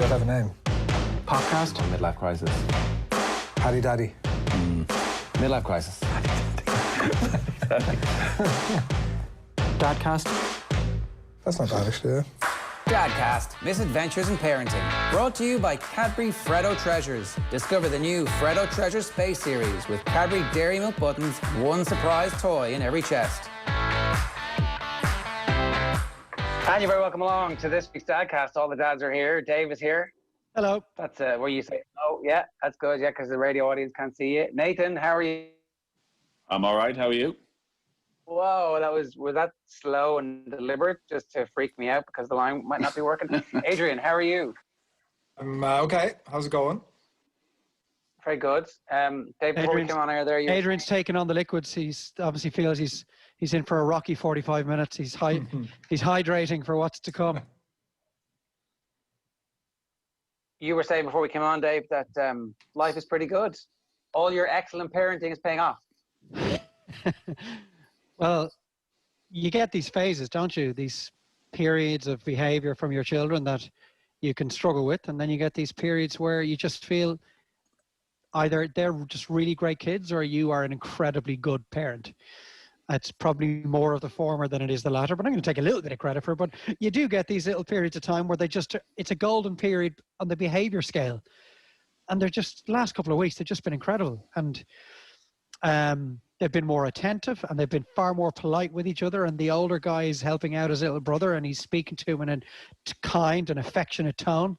that have a name? Podcast? Midlife crisis. Paddy Daddy. Midlife crisis. DADCAST? That's not bad, actually, yeah. DADCAST, Misadventures in Parenting. Brought to you by Cadbury Freddo Treasures. Discover the new Freddo Treasure Space Series with Cadbury Dairy Milk Buttons, one surprise toy in every chest. And you're very welcome along to this week's DADCAST. All the dads are here. Dave is here. Hello. That's where you say, oh, yeah, that's good, yeah, because the radio audience can't see you. Nathan, how are you? I'm all right. How are you? Whoa, was that slow and deliberate just to freak me out because the line might not be working? Adrian, how are you? I'm okay. How's it going? Very good. Dave, before we came on air there, Adrian's taking on the liquids. He's obviously feels he's in for a rocky 45 minutes. He's he's hydrating for what's to come. You were saying before we came on, Dave, that life is pretty good. All your excellent parenting is paying off. Well, you get these phases, don't you? These periods of behavior from your children that you can struggle with. And then you get these periods where you just feel either they're just really great kids or you are an incredibly good parent. It's probably more of the former than it is the latter, but I'm going to take a little bit of credit for it. But you do get these little periods of time where it's a golden period on the behavior scale. And they're just, the last couple of weeks, they've just been incredible. And they've been more attentive and they've been far more polite with each other. And the older guy is helping out his little brother and he's speaking to him in a kind and affectionate tone.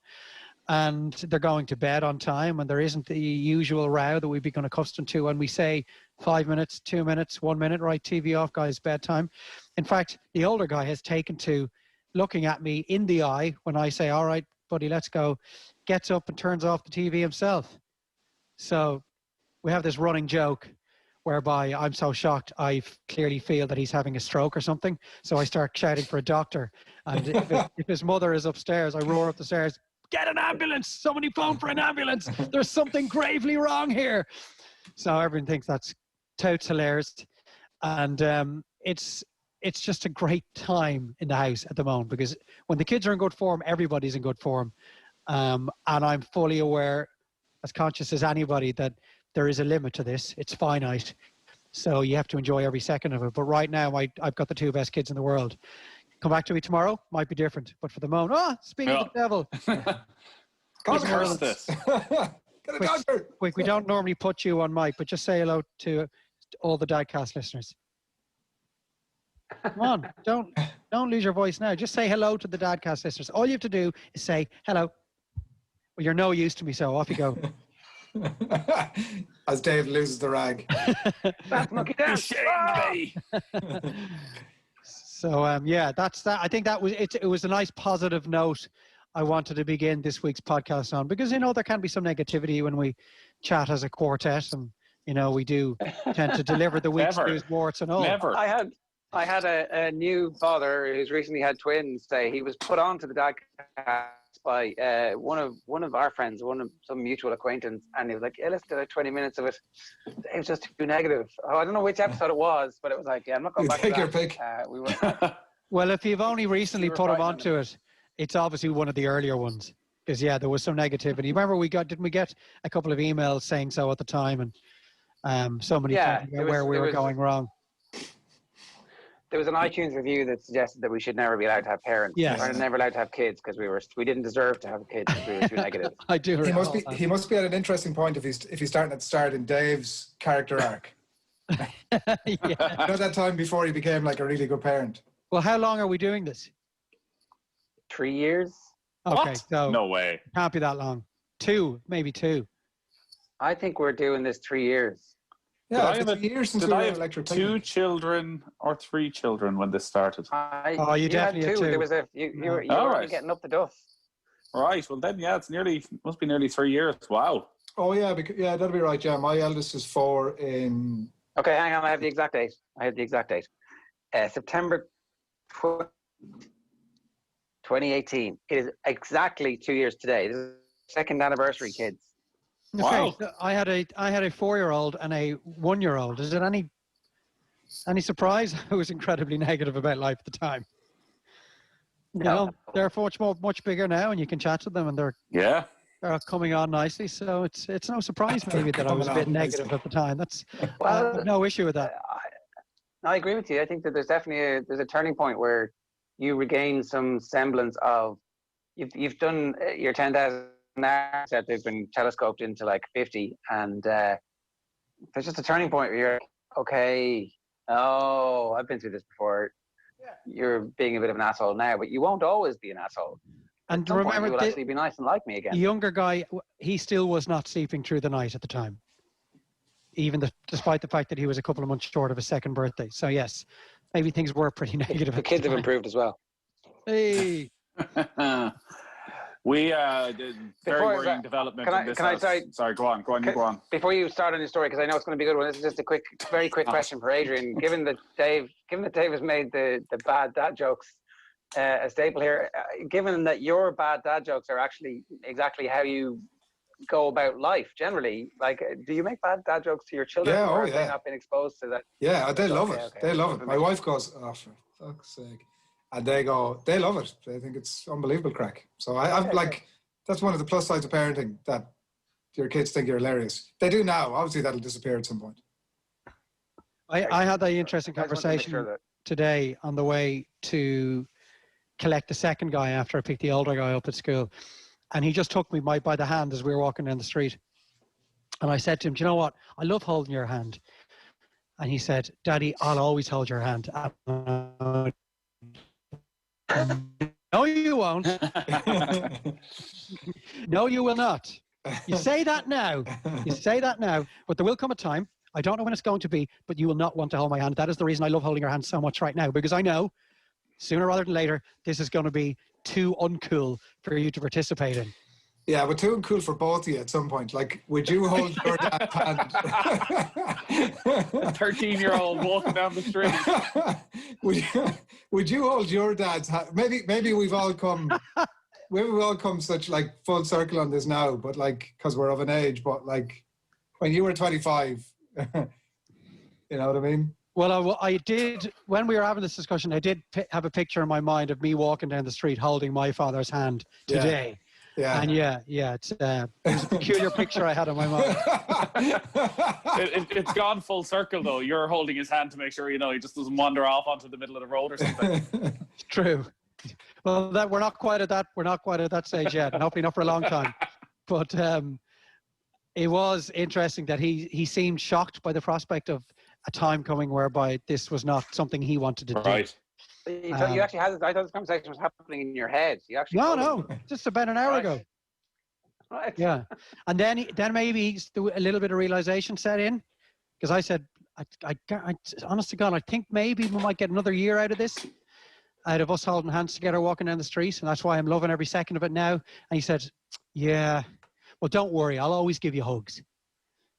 And they're going to bed on time and there isn't the usual row that we've become accustomed to when we say 5 minutes, 2 minutes, 1 minute, right, TV off, guys, bedtime. In fact, the older guy has taken to looking at me in the eye when I say, all right, buddy, let's go, gets up and turns off the TV himself. So we have this running joke whereby I'm so shocked I clearly feel that he's having a stroke or something. So I start shouting for a doctor. And if his mother is upstairs, I roar up the stairs, get an ambulance! Somebody phone for an ambulance! There's something gravely wrong here. So everyone thinks that's totes hilarious. And it's just a great time in the house at the moment because when the kids are in good form, everybody's in good form. And I'm fully aware, as conscious as anybody, that there is a limit to this. It's finite. So you have to enjoy every second of it. But right now, I've got the two best kids in the world. Come back to me tomorrow, might be different. But for the moment, speaking of the devil. Curse this. Get a doctor. Quick, we don't normally put you on mic, but just say hello to all the DADCAST listeners. Come on, don't lose your voice now. Just say hello to the DADCAST listeners. All you have to do is say hello. Well, you're no use to me, so off you go. As Dave loses the rag. That's monkey dance. So yeah, that's that. I think that was it. It was a nice positive note I wanted to begin this week's podcast on because there can be some negativity when we chat as a quartet, and we do tend to deliver the week's news, warts and all. Never. I had a new father who's recently had twins say he was put on to the DADCAST by one of our friends, some mutual acquaintance, and he was like, yeah, let's do 20 minutes of it. It was just too negative. I don't know which episode it was, but it was like, yeah, I'm not going back to that. Take your pick. Well, if you've only recently put him onto it, it's obviously one of the earlier ones. Because, yeah, there was some negativity. Remember, didn't we get a couple of emails saying so at the time? And somebody talking about where we were going wrong. There was an iTunes review that suggested that we should never be allowed to have parents. Yes. We're never allowed to have kids because we didn't deserve to have kids because we were too negative. I do. He must be at an interesting point if he's starting at the start in Dave's character arc. That time before he became like a really good parent. Well, how long are we doing this? 3 years. Okay, What? so No way. Can't be that long. 2, maybe 2. I think we're doing this 3 years. Yeah, it's years since did we I were have electric 2 children or 3 children when this started? You definitely had had 2. 2. There was you were already getting up the duff. Right. Well, then, yeah, must be nearly 3 years. Wow. Oh yeah, that'll be right. Yeah, my eldest is 4 in. Okay, hang on. I have the exact date. September 2018. It is exactly 2 years today. This is the 2nd anniversary, kids. Wow. Okay, so I had a 4-year-old and a 1-year-old. Is it any surprise? I was incredibly negative about life at the time. You know, they're much bigger now, and you can chat to them, and they're coming on nicely. So it's no surprise maybe that I was a bit negative at the time. I have no issue with that. I agree with you. I think that there's definitely a turning point where you regain some semblance of you've done your 10,000 hours that they've been telescoped into like 50, and there's just a turning point where you're okay. Oh, I've been through this before. You're being a bit of an asshole now, but you won't always be an asshole. And remember, you will actually be nice and like me again. The younger guy, he still was not sleeping through the night at the time, despite the fact that he was a couple of months short of his second birthday. So yes, maybe things were pretty negative. The kids have improved as well. Hey. We did very worrying development in this house. Sorry, go on, you go on. Before you start on your story, because I know it's going to be a good one, this is just a very quick question for Adrian. Given that Dave has made the bad dad jokes a staple here, given that your bad dad jokes are actually exactly how you go about life generally, like, do you make bad dad jokes to your children? Yeah, or have they not been exposed to that? Yeah, they love it. They love it. My wife goes, oh, for fuck's sake. And they love it. They think it's unbelievable crack. So I'm like, that's one of the plus sides of parenting, that your kids think you're hilarious. They do now. Obviously, that'll disappear at some point. I had that interesting conversation today on the way to collect the second guy after I picked the older guy up at school. And he just took me by the hand as we were walking down the street. And I said to him, do you know what? I love holding your hand. And he said, Daddy, I'll always hold your hand. No, you won't. No, you will not. You say that now. But there will come a time, I don't know when it's going to be, but you will not want to hold my hand. That is the reason I love holding your hand so much right now, because I know sooner rather than later, this is going to be too uncool for you to participate in. Yeah, but too uncool for both of you at some point. Like, would you hold your dad's hand? A 13-year-old walking down the street. Would you hold your dad's hand? Maybe we've all come such like full circle on this now, but like, because we're of an age, but like when you were 25, you know what I mean? Well, I did, when we were having this discussion, I did have a picture in my mind of me walking down the street holding my father's hand today. Yeah. And it's a peculiar picture I had in my mind. It's gone full circle, though. You're holding his hand to make sure, he just doesn't wander off onto the middle of the road or something. True. Well, we're not quite at that stage yet, and hopefully not for a long time. But it was interesting that he seemed shocked by the prospect of a time coming whereby this was not something he wanted to do. Right. You actually had this, I thought this conversation was happening in your head. You actually no, just about an hour ago. Right. Yeah. And then maybe a little bit of realization set in, because I said, I honest to God, I think maybe we might get another year out of this, out of us holding hands together, walking down the street. And that's why I'm loving every second of it now. And he said, yeah, well, don't worry. I'll always give you hugs.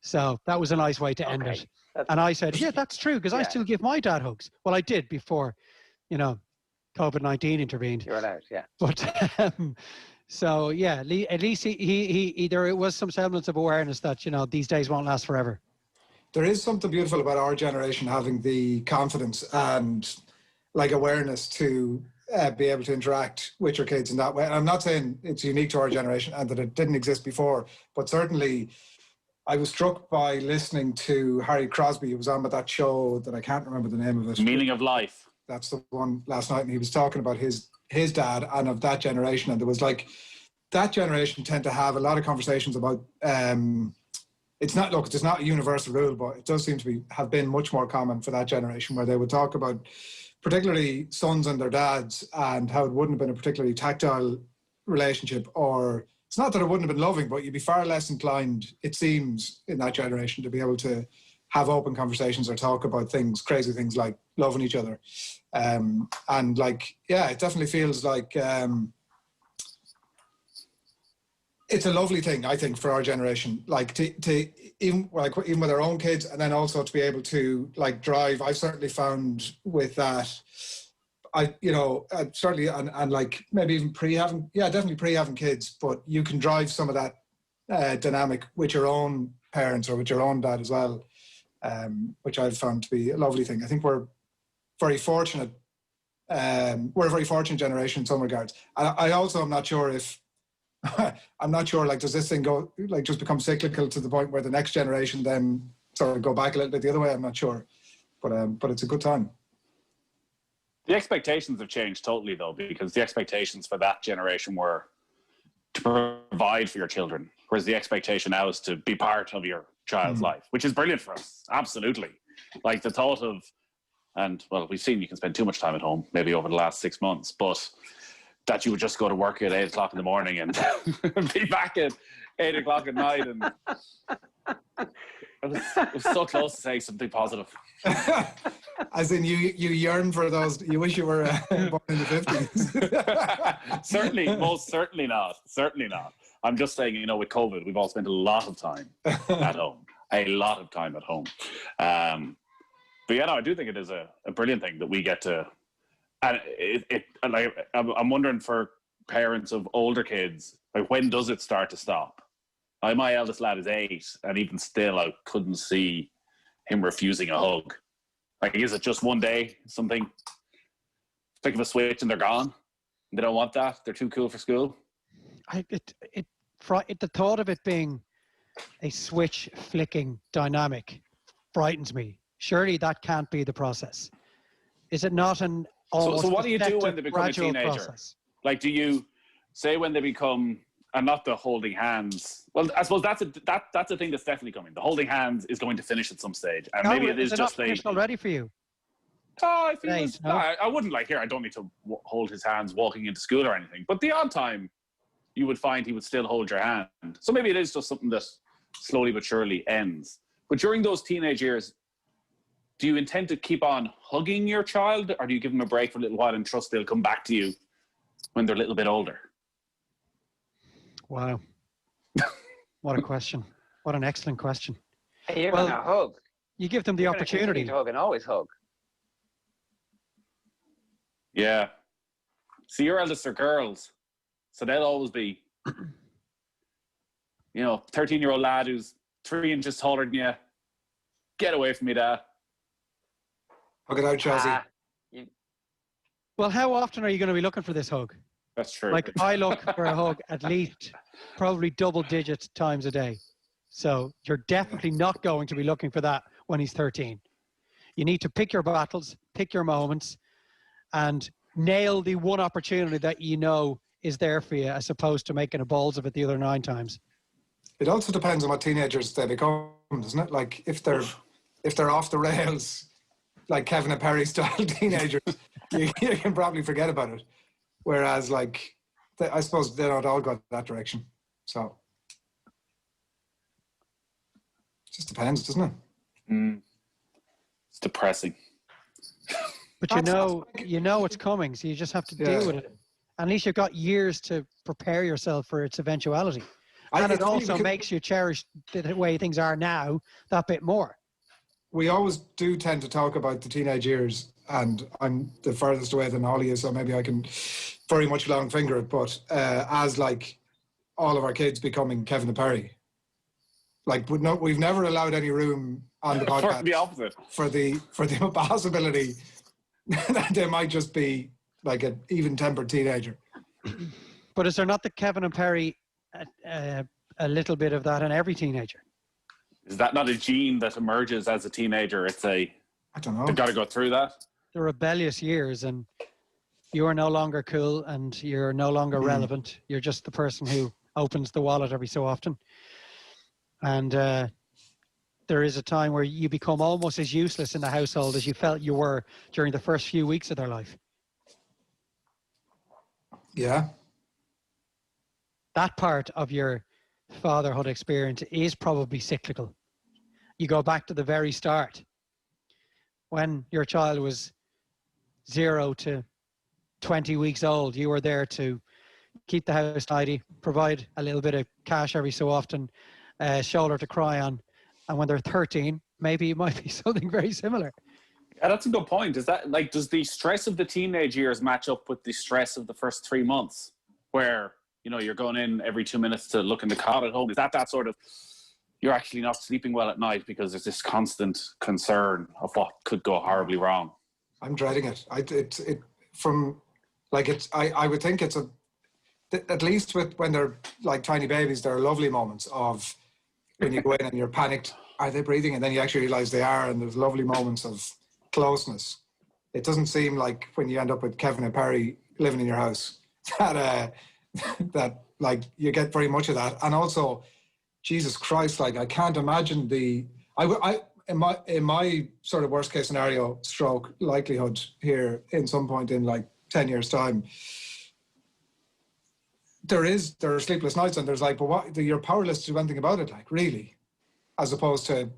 So that was a nice way to end it. And I said, yeah, that's true, because I still give my dad hugs. Well, I did before, COVID-19 intervened. You're allowed, yeah. But so yeah, at least he there was some semblance of awareness that these days won't last forever. There is something beautiful about our generation having the confidence and like awareness to be able to interact with your kids in that way. And I'm not saying it's unique to our generation and that it didn't exist before, but certainly I was struck by listening to Harry Crosby, who was on with that show that I can't remember the name of it. Meaning of Life. That's the one last night, and he was talking about his dad and of that generation, and there was like that generation tend to have a lot of conversations about it's not a universal rule, but it does seem to have been much more common for that generation, where they would talk about particularly sons and their dads and how it wouldn't have been a particularly tactile relationship, or it's not that it wouldn't have been loving, but you'd be far less inclined, it seems, in that generation to be able to have open conversations or talk about crazy things like loving each other. And like, yeah, it definitely feels like it's a lovely thing, I think, for our generation, like to even with our own kids, and then also to be able to like drive. I've certainly found with that, certainly, and like maybe even definitely pre-having kids, but you can drive some of that dynamic with your own parents or with your own dad as well. Which I've found to be a lovely thing. I think we're very fortunate We're a very fortunate generation in some regards. I also am not sure if I'm not sure, like, does this thing go, like, just become cyclical to the point where the next generation then sort of go back a little bit the other way? I'm not sure, but it's a good time. The expectations have changed totally, though, because the expectations for that generation were to provide for your children, whereas the expectation now is to be part of your child's life, which is brilliant for us. Absolutely. Like, the thought of, and well, we've seen you can spend too much time at home, maybe over the last 6 months, but that you would just go to work at 8 o'clock in the morning and be back at 8 o'clock at night. And it was so close to saying something positive. As in, you yearn for those, you wish you were born in the 50s. Certainly, most certainly not. Certainly not. I'm just saying, you know, with COVID, we've all spent a lot of time at home. A lot of time at home. But yeah, no, I do think it is a brilliant thing that we get to, and like, I'm wondering for parents of older kids, like, when does it start to stop? My eldest lad is 8, and even still, I couldn't see him refusing a hug. Like, is it just one day, something, flick of a switch and they're gone? They don't want that? They're too cool for school? The thought of it being a switch flicking dynamic frightens me. Surely that can't be the process. Is it not an almost so what do you do when they become a gradual teenager? process? Like, do you say when they become, and not the holding hands? Well, I suppose that's a thing that's definitely coming. The holding hands is going to finish at some stage, and maybe it is just finished already for you. Oh, I feel Nice, no? I wouldn't, like, here, I don't need to hold his hands walking into school or anything. But the odd time, you would find he would still hold your hand. So maybe it is just something that slowly but surely ends. But during those teenage years, do you intend to keep on hugging your child, or do you give them a break for a little while and trust they'll come back to you when they're a little bit older? Wow. What a question. What an excellent question. Hey, you're gonna hug. You give them the You're gonna opportunity. continue to hug and always hug. Yeah. See, your eldest are girls, so they'll always be, 13-year-old lad who's 3 inches taller than you. Get away from me, Dad. Hug it out, Chelsea. Well, how often are you going to be looking for this hug? That's true. Like, I look for a hug at least probably double digit times a day. So you're definitely not going to be looking for that when he's 13. You need to pick your battles, pick your moments, and nail the one opportunity that you know is there for you, as opposed to making a balls of it the other 9 times. It also depends on what teenagers they become, doesn't it? Like, if they're off the rails, like Kevin and Perry style teenagers, you can probably forget about it. Whereas, like, I suppose they don't all go that direction. So it just depends, doesn't it? It's depressing. But you know it's coming, so you just have to deal with it. At least you've got years to prepare yourself for its eventuality. And it also makes you cherish the way things are now that bit more. We always do tend to talk about the teenage years, and I'm the furthest away than Holly is, so maybe I can very much long finger it, but as, like, all of our kids becoming Kevin and Perry. Like, we've never allowed any room on the podcast For the opposite. for the possibility that they might just be like an even-tempered teenager. But is there not the Kevin and Perry a little bit of that in every teenager? Is that not a gene that emerges as a teenager? I don't know. They've got to go through that. The rebellious years, and you are no longer cool and you're no longer relevant. You're just the person who opens the wallet every so often. And there is a time where you become almost as useless in the household as you felt you were during the first few weeks of their life. Yeah. That part of your fatherhood experience is probably cyclical. You go back to the very start. When your child was 0 to 20 weeks old, you were there to keep the house tidy, provide a little bit of cash every so often, shoulder to cry on. And when they're 13, maybe it might be something very similar. Yeah, that's a good point. Is that, like, does the stress of the teenage years match up with the stress of the first 3 months, where, you're going in every 2 minutes to look in the cot at home? Is that sort of, you're actually not sleeping well at night because there's this constant concern of what could go horribly wrong? I'm dreading it. from like I would think it's at least when they're like tiny babies, there are lovely moments of when you go in and you're panicked, are they breathing? And then you actually realize they are, and there's lovely moments of closeness. It doesn't seem like when you end up with Kevin and Perry living in your house that that like you get very much of that. And also, Jesus Christ, like I can't imagine in my sort of worst case scenario stroke likelihood here in some point in like 10 years time, there are sleepless nights, and there's like, but what, you're powerless to do anything about it, like really, as opposed to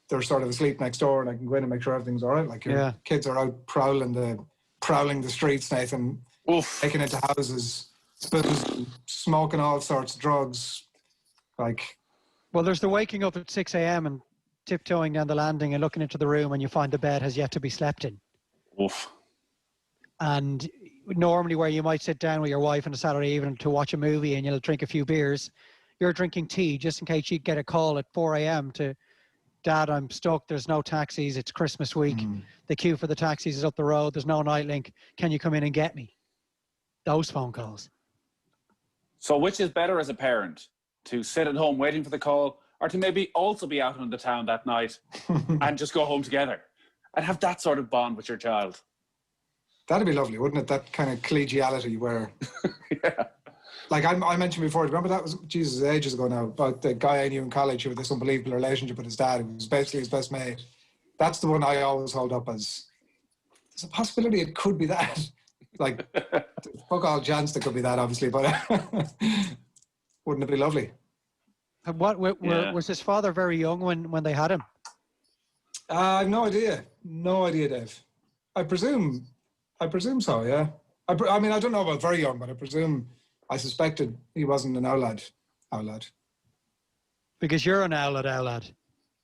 they're sort of asleep next door and I can go in and make sure everything's all right. Like your kids are out prowling the streets, Nathan, taking into houses, smoking all sorts of drugs. Like, well, there's the waking up at 6 a.m. and tiptoeing down the landing and looking into the room and you find the bed has yet to be slept in. Oof. And normally where you might sit down with your wife on a Saturday evening to watch a movie and you'll drink a few beers, you're drinking tea just in case you get a call at 4 a.m. to, Dad, I'm stuck. There's no taxis. It's Christmas week. The queue for the taxis is up the road. There's no night link. Can you come in and get me? Those phone calls. So which is better as a parent? To sit at home waiting for the call, or to maybe also be out on the town that night and just go home together and have that sort of bond with your child? That'd be lovely, wouldn't it? That kind of collegiality where... Yeah. Like I mentioned before, remember that was, Jesus, ages ago now, about the guy I knew in college who had this unbelievable relationship with his dad, who was basically his best mate. That's the one I always hold up as, there's a possibility it could be that. Like, fuck all chance there could be that, obviously, but wouldn't it be lovely? And was his father very young when they had him? I have no idea. No idea, Dave. I presume so, yeah. I mean, I don't know about very young, but I suspected he wasn't an outlet. Because you're an outlet.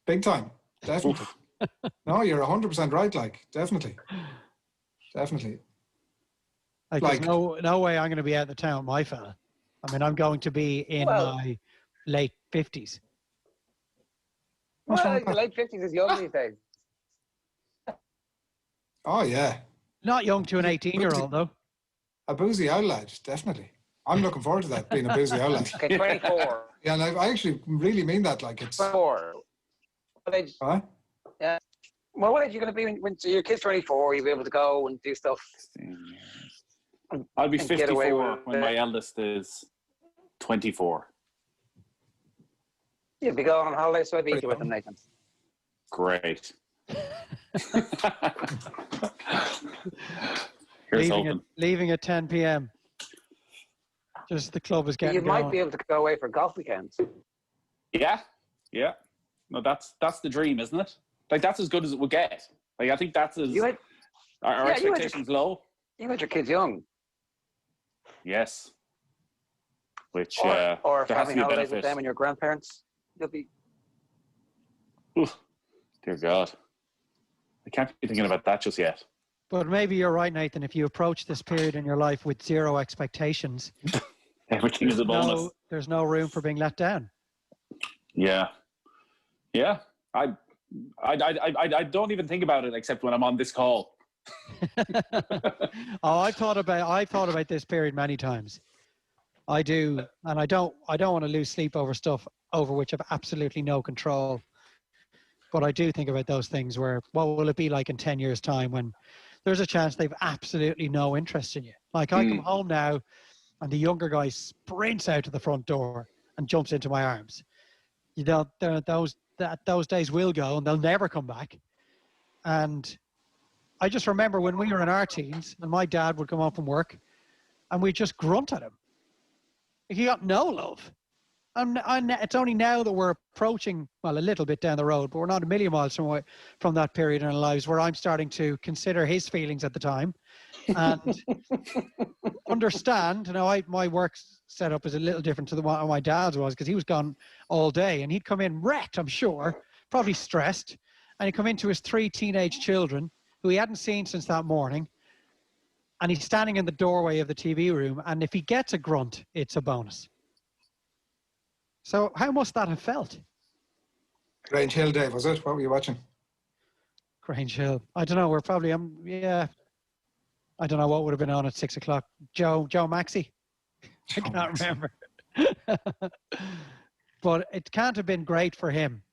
Big time, definitely. No, you're 100% right, like, definitely. Like there's no way I'm going to be out of the town, my fella. I mean, I'm going to be in my late 50s. Well, the late 50s is young these days. Oh, yeah. Not young to an 18-year-old, though. A boozy outlet, definitely. I'm looking forward to that, being a boozy outlet. Okay, 24. Yeah, and I actually really mean that. Like, it's... 24. What age? Huh? Yeah. Well, what age are you going to be when your kid's 24? You'll be able to go and do stuff. I'll be 54 when my eldest is 24. You'll be going on holidays, so I'd be with them, Nathan. Great. Here's leaving at 10 p.m. Just the club is getting You might going. be able to go away for golf weekends. Yeah. No, that's the dream, isn't it? Like, that's as good as it will get. Like, I think that's our expectations low. You had your kids young. Yes. Which or there has to having be a holidays benefit. with them and your grandparents. You'll be. Oof, dear God, I can't be thinking about that just yet. But maybe you're right, Nathan. If you approach this period in your life with zero expectations, everything is a bonus. There's no room for being let down. Yeah. I don't even think about it except when I'm on this call. I've thought about this period many times. I do, and I don't want to lose sleep over stuff over which I've absolutely no control. But I do think about those things where, what will it be like in 10 years' time when there's a chance they've absolutely no interest in you? Like, I come home now and the younger guy sprints out to the front door and jumps into my arms. You know, those days will go and they'll never come back. And I just remember when we were in our teens and my dad would come home from work and we'd just grunt at him. He got no love. And it's only now that we're approaching, well, a little bit down the road, but we're not a million miles from that period in our lives where I'm starting to consider his feelings at the time and understand. My work setup is a little different to what my dad's was, because he was gone all day and he'd come in wrecked, I'm sure, probably stressed. And he'd come into his 3 teenage children who he hadn't seen since that morning. And he's standing in the doorway of the TV room. And if he gets a grunt, it's a bonus. So how must that have felt? Grange Hill, Dave, was it? What were you watching? Grange Hill. I don't know. We're probably, I I don't know what would have been on at 6 o'clock. Joe Maxey. I can't remember. But it can't have been great for him.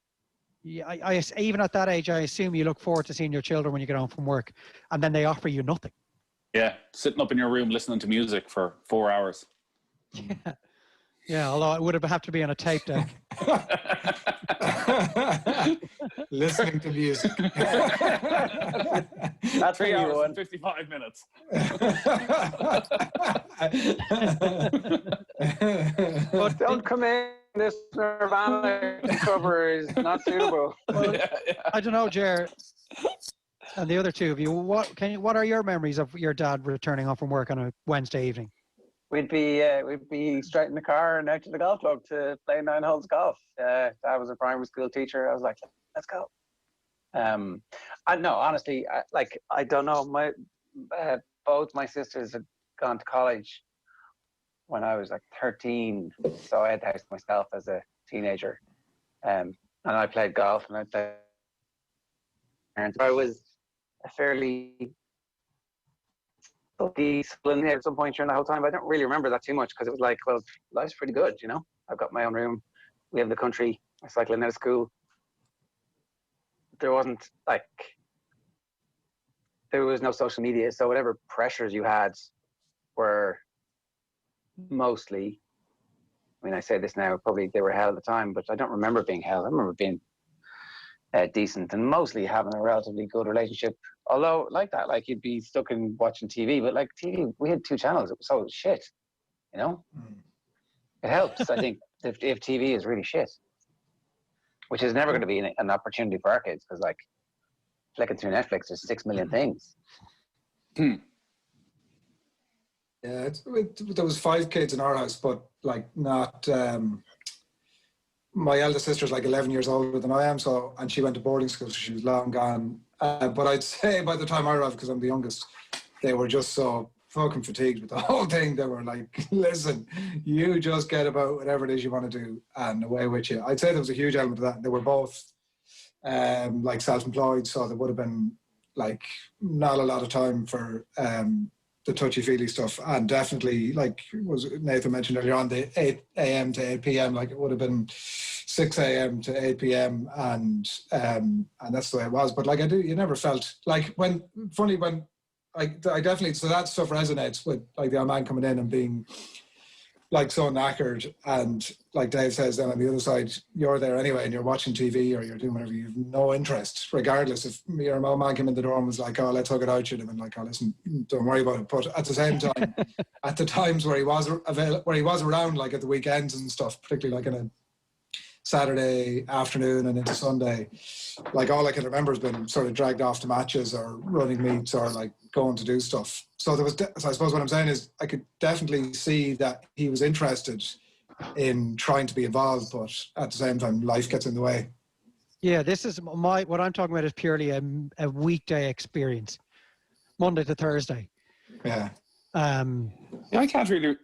I even at that age, I assume you look forward to seeing your children when you get home from work, and then they offer you nothing. Yeah, sitting up in your room listening to music for 4 hours. Yeah, although it would have to be on a tape deck. Listening to music. That's 3 what you hours want. and 55 minutes. But don't come in. This Nirvana cover is not suitable. I don't know, Jer, and the other two of you. What are your memories of your dad returning home from work on a Wednesday evening? We'd be straight in the car and out to the golf club to play 9 holes golf. Dad was a primary school teacher. I was like, let's go. I no, honestly, I don't know. My both my sisters had gone to college when I was like 13, so I had the house to myself as a teenager, and I played golf and I played. And I was a fairly disciplined at some point during the whole time. I don't really remember that too much because it was like, well, life's pretty good, you know. I've got my own room. We have the country. I cycle in out of school. There wasn't there was no social media, so whatever pressures you had were mostly, I mean, I say this now, probably they were hell at the time, but I don't remember being hell. I remember being decent and mostly having a relatively good relationship. Although, like that, like you'd be stuck in watching TV, but like TV, we had 2 channels. It was so shit, you know? It helps, I think, if TV is really shit, which is never going to be an opportunity for our kids because, like, flicking through Netflix, there's 6 million things. Yeah, there was 5 kids in our house, but like not. My eldest sister's like 11 years older than I am, and she went to boarding school, so she was long gone. But I'd say by the time I arrived, because I'm the youngest, they were just so fucking fatigued with the whole thing. They were like, "Listen, you just get about whatever it is you want to do, and away with you." I'd say there was a huge element of that. They were both like self-employed, so there would have been like not a lot of time for the touchy-feely stuff, and definitely, like was Nathan mentioned earlier on, the 8 a.m. to 8 p.m. like it would have been 6 a.m. to 8 p.m. and that's the way it was. But like you never felt like when I definitely, so that stuff resonates with like the old man coming in and being like so knackered, and like Dave says, then on the other side, you're there anyway and you're watching TV or you're doing whatever, you've no interest, regardless. If your old man came in the door and was like, "Oh, let's hug it out," you'd have been like, "Oh, listen, don't worry about it." But at the same time, at the times where he was around, like at the weekends and stuff, particularly like in a Saturday afternoon and into Sunday, like all I can remember has been sort of dragged off to matches or running meets or like going to do stuff. So there was, so I suppose what I'm saying is I could definitely see that he was interested in trying to be involved, but at the same time, life gets in the way. Yeah, this is what I'm talking about is purely a weekday experience, Monday to Thursday. Yeah. I can't really,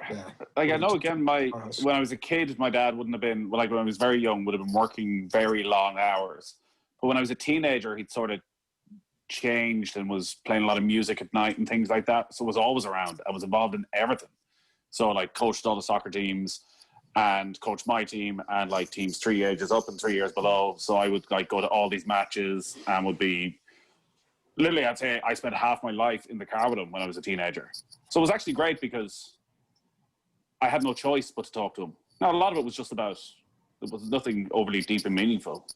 like, I know again, when I was a kid, my dad wouldn't have been, like when I was very young, would have been working very long hours. But when I was a teenager, he'd sort of changed and was playing a lot of music at night and things like that. So was always around. I was involved in everything. So like coached all the soccer teams and coached my team and like teams 3 ages up and 3 years below. So I would like go to all these matches and would be, literally I'd say I spent half my life in the car with him when I was a teenager. So it was actually great because I had no choice but to talk to him. Now, a lot of it was just about, it was nothing overly deep and meaningful.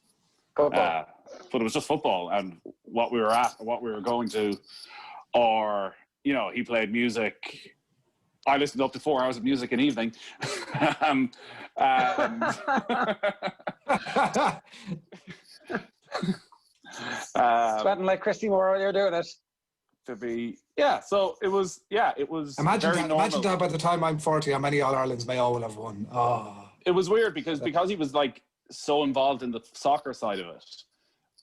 But it was just football and what we were at, what we were going to, or, you know, he played music. I listened up to 4 hours of music an evening. Sweating like Christy Moore while you're doing it. To be, so it was Imagine that by the time I'm 40, how many All-Irelands may all have won. Oh. It was weird because he was like so involved in the soccer side of it.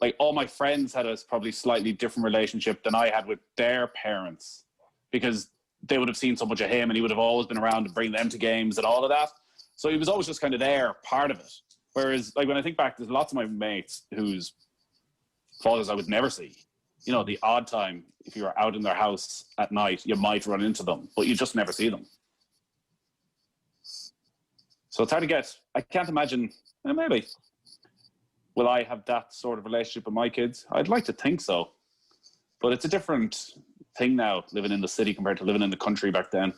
Like all my friends had a probably slightly different relationship than I had with their parents because they would have seen so much of him and he would have always been around to bring them to games and all of that. So he was always just kind of there, part of it. Whereas like when I think back, there's lots of my mates whose fathers I would never see you know, the odd time, if you were out in their house at night, you might run into them, but you just never see them. So it's hard to get. I can't imagine, maybe, will I have that sort of relationship with my kids? I'd like to think so. But it's a different thing now, living in the city compared to living in the country back then.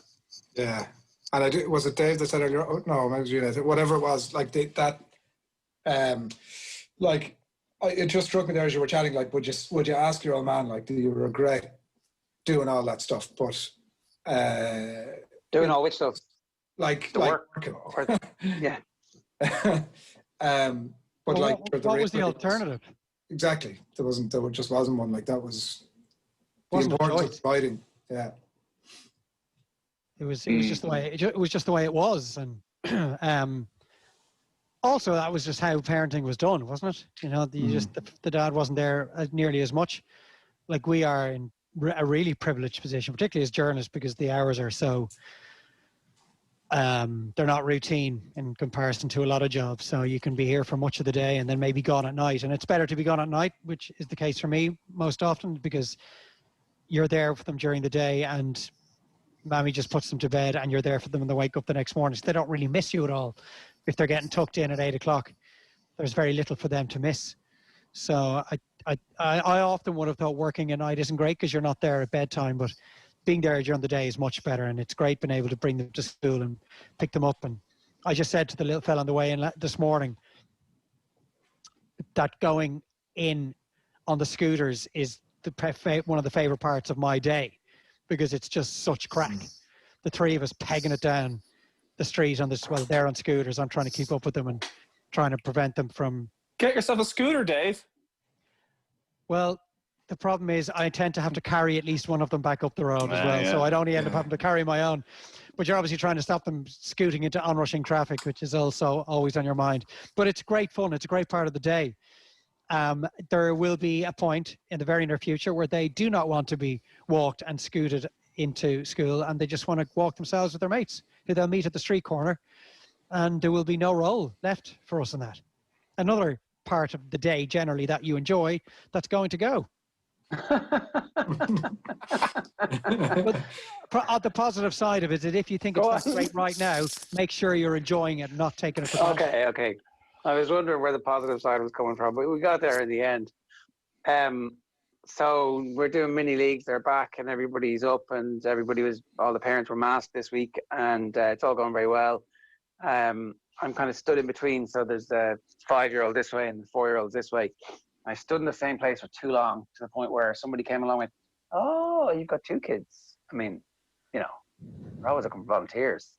Yeah. And was it Dave that said earlier? Oh, no, maybe you, whatever it was, like it just struck me there as you were chatting, like, would you ask your old man, like, do you regret doing all that stuff? But doing all which stuff? Like the work. Yeah. But what was the alternative? Exactly. There just wasn't one. Like, that was the Wasn't importance of fighting. Yeah. It was just the way it was just the way it was, and also that was just how parenting was done, wasn't it? You know, the dad wasn't there nearly as much. Like, we are in a really privileged position, particularly as journalists, because the hours are so they're not routine in comparison to a lot of jobs. So you can be here for much of the day and then maybe gone at night, and it's better to be gone at night, which is the case for me most often, because you're there for them during the day and Mammy just puts them to bed and you're there for them when they wake up the next morning. So they don't really miss you at all. If they're getting tucked in at 8 o'clock, there's very little for them to miss. So I often would have thought working at night isn't great because you're not there at bedtime, but being there during the day is much better. And it's great being able to bring them to school and pick them up. And I just said to the little fella on the way in this morning that going in on the scooters is one of the favorite parts of my day, because it's just such crack. The three of us pegging it down the street on this, well, they're on scooters. I'm trying to keep up with them and trying to prevent them from. Get yourself a scooter, Dave. Well, the problem is I tend to have to carry at least one of them back up the road as well. Yeah. So I'd only end up having to carry my own. But you're obviously trying to stop them scooting into onrushing traffic, which is also always on your mind. But it's great fun. It's a great part of the day. There will be a point in the very near future where they do not want to be walked and scooted into school, and they just want to walk themselves with their mates who they'll meet at the street corner, and there will be no role left for us in that. Another part of the day generally that you enjoy that's going to go. But on the positive side of it is that if you think it's not great right now, make sure you're enjoying it, not taking it for granted. Okay. I was wondering where the positive side was coming from, but we got there in the end. So we're doing mini leagues. They're back and everybody's up, and all the parents were masked this week, and it's all going very well. I'm kind of stood in between. So there's a 5-year-old this way and the 4-year-olds this way. I stood in the same place for too long, to the point where somebody came along and went, "Oh, you've got 2 kids. I mean, you know, we're always looking for volunteers."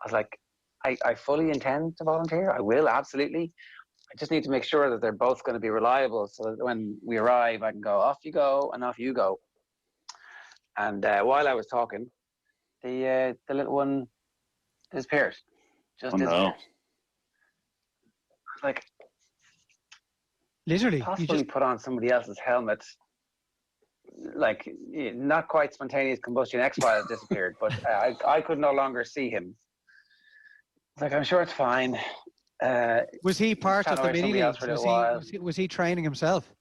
I was like, I fully intend to volunteer. I will, absolutely. I just need to make sure that they're both going to be reliable, so that when we arrive, I can go, off you go, and off you go. And while I was talking, the little one disappeared. Just disappeared. No. Like, literally, possibly put on somebody else's helmet. Like, not quite spontaneous combustion. X-Files disappeared, but I could no longer see him. Like, I'm sure it's fine. Was he part of the mini leagues? Was he training himself?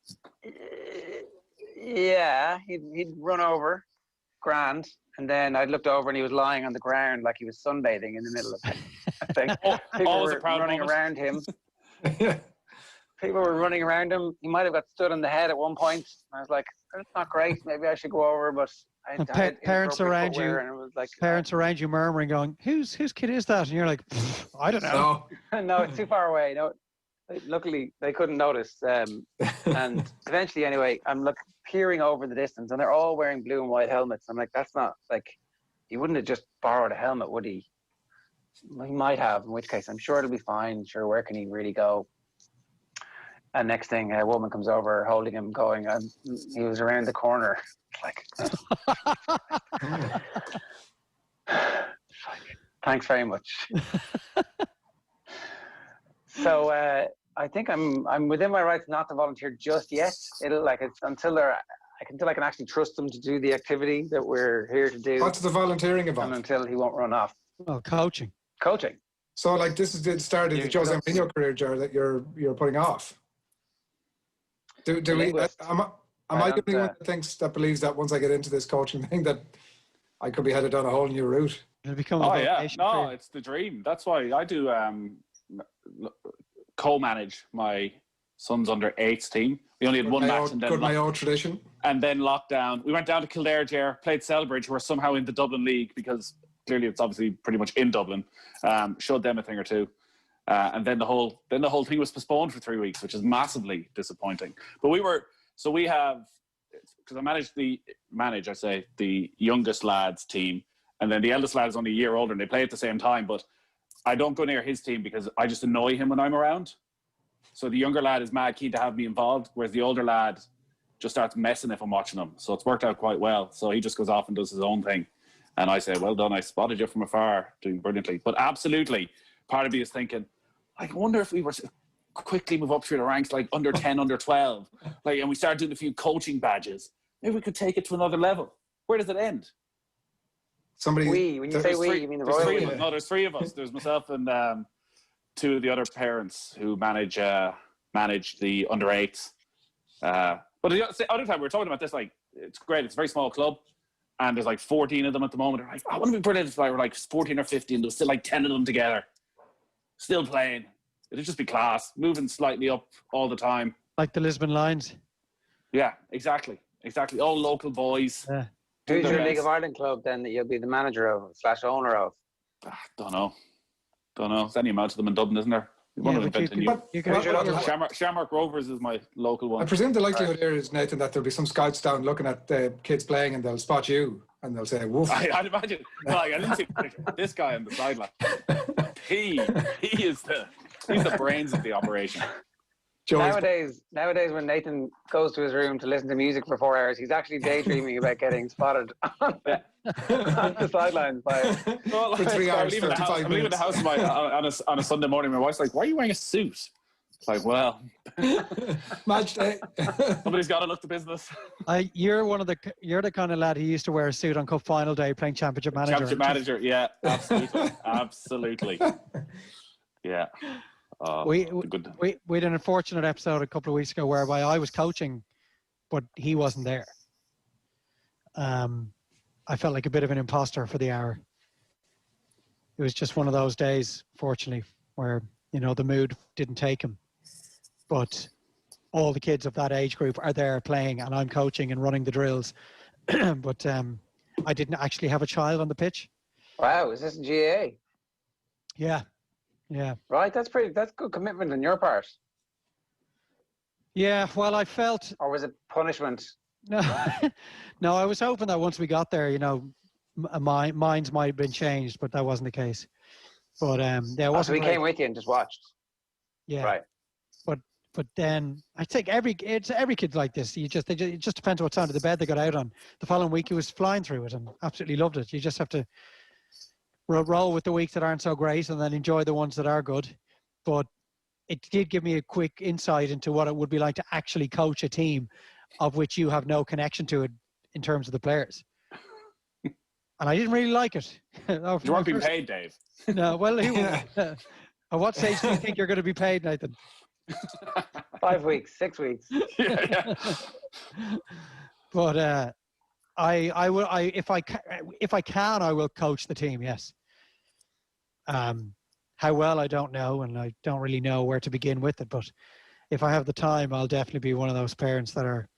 Yeah, he'd run over, grand, and then I looked over and he was lying on the ground like he was sunbathing in the middle of it. I think people were running around him. People were running around him. He might have got stood on the head at one point. I was like, that's not great. Maybe I should go over, but parents around you, and it was like, parents around you murmuring, going, "Whose kid is that?" And you're like, "I don't know." No, it's too far away. No, luckily they couldn't notice. And eventually, anyway, I'm peering over the distance, and they're all wearing blue and white helmets. I'm like, that's not like, he wouldn't have just borrowed a helmet, would he? He might have, in which case I'm sure it'll be fine. Sure, where can he really go? And next thing, a woman comes over, holding him, going, and he was around the corner. Like, thanks very much. So I think I'm within my rights not to volunteer just yet. It's until I can actually trust them to do the activity that we're here to do. What's the volunteering about? And until he won't run off. Oh, coaching. So, like, this is the start of the Jose Mourinho career, Jared, that you're putting off. Am I the only one that believes that once I get into this coaching thing that I could be headed down a whole new route? It'll become Oh a yeah, vocation no, career. it's the dream. That's why I do co-manage my son's under 8s team. We only had one match, and then my old tradition. And then lockdown. We went down to Kildare, Ger, played Selbridge, who are somehow in the Dublin League because clearly it's obviously pretty much in Dublin. Showed them a thing or two, and then the whole thing was postponed for 3 weeks, which is massively disappointing. But we have, because I manage the youngest lads team, and then the eldest lad is only a year older, and they play at the same time. But I don't go near his team because I just annoy him when I'm around. So the younger lad is mad keen to have me involved, whereas the older lad just starts messing if I'm watching him. So it's worked out quite well. So he just goes off and does his own thing. And I say, well done, I spotted you from afar, doing brilliantly. But absolutely, part of me is thinking, I wonder if we were to quickly move up through the ranks, like under 10, under 12, and we start doing a few coaching badges. Maybe we could take it to another level. Where does it end? When you say we, you mean the royal we? No, there's 3 of us. There's myself and 2 of the other parents who manage the under 8s. But the other time we were talking about this, like, it's great. It's a very small club, and there's like 14 of them at the moment. They're like, oh, wouldn't it be brilliant if we're like 14 or 15, there's still like 10 of them together, still playing. It'd just be class, moving slightly up all the time. Like the Lisbon Lions. Yeah, exactly. All local boys. Yeah. Who's your League of Ireland club then that you'll be the manager of / owner of? Don't know. There's any amount of them in Dublin, isn't there? Shamrock Rovers is my local one. I presume the likelihood here is, Nathan, that there'll be some scouts down looking at the kids playing and they'll spot you and they'll say, woof. I'd imagine. Like, I didn't see this guy on the sideline. He's the brains of the operation. Nowadays, when Nathan goes to his room to listen to music for 4 hours, he's actually daydreaming about getting spotted on the sidelines by. For 3 hours, I'm leaving the house on a Sunday morning. My wife's like, "Why are you wearing a suit?" It's like, well, match day. Somebody's got to look the business. You're the kind of lad who used to wear a suit on cup final day playing championship manager. Championship manager, yeah, absolutely. Yeah. We had an unfortunate episode a couple of weeks ago whereby I was coaching, but he wasn't there. I felt like a bit of an imposter for the hour. It was just one of those days, fortunately, where, the mood didn't take him. But all the kids of that age group are there playing, and I'm coaching and running the drills. But I didn't actually have a child on the pitch. Wow, is this GAA? Yeah. Right, that's good commitment on your part. Yeah, well, I felt. Or was it punishment? No, no, I was hoping that once we got there, my minds might have been changed, but that wasn't the case. But so we came with you and just watched. Yeah, right. But then I think every kid's like this. It just depends what side of the bed they got out on. The following week, he was flying through it and absolutely loved it. You just have to roll with the weeks that aren't so great and then enjoy the ones that are good. But it did give me a quick insight into what it would be like to actually coach a team of which you have no connection to it in terms of the players. And I didn't really like it. You weren't being paid, Dave. No, well, at what stage do you think you're going to be paid, Nathan? 5 weeks, 6 weeks. Yeah. But I will. If I can, I will coach the team. Yes. How well, I don't know, and I don't really know where to begin with it. But if I have the time, I'll definitely be one of those parents that are,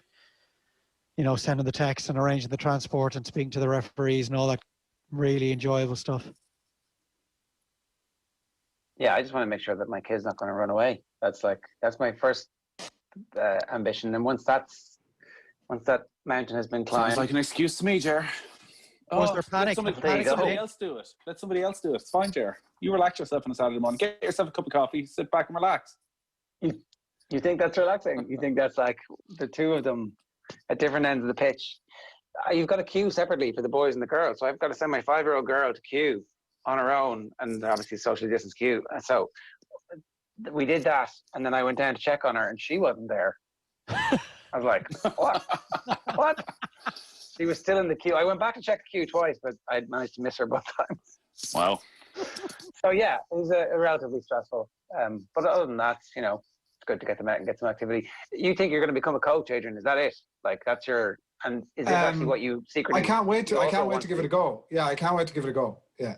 sending the text and arranging the transport and speaking to the referees and all that really enjoyable stuff. Yeah, I just want to make sure that my kid's not going to run away. That's my first ambition. And once that mountain has been climbed, sounds like an excuse to me, Ger. Was there panic? Let somebody else do it. It's fine, Ger. You relax yourself on a Saturday morning. Get yourself a cup of coffee, sit back and relax. You think that's relaxing? You think that's like the two of them at different ends of the pitch? You've got to queue separately for the boys and the girls. So I've got to send my 5-year-old girl to queue on her own, and obviously socially distance queue. And so we did that, and then I went down to check on her, and she wasn't there. I was like, what? She was still in the queue. I went back to check the queue twice, but I managed to miss her both times. Wow. So yeah, it was a relatively stressful. But other than that, good to get them out and get some activity. You think you're going to become a coach, Adrian? Is that it? Like that's your, and is this actually what you secretly? I can't wait to give it a go. Yeah, I can't wait to give it a go. Yeah.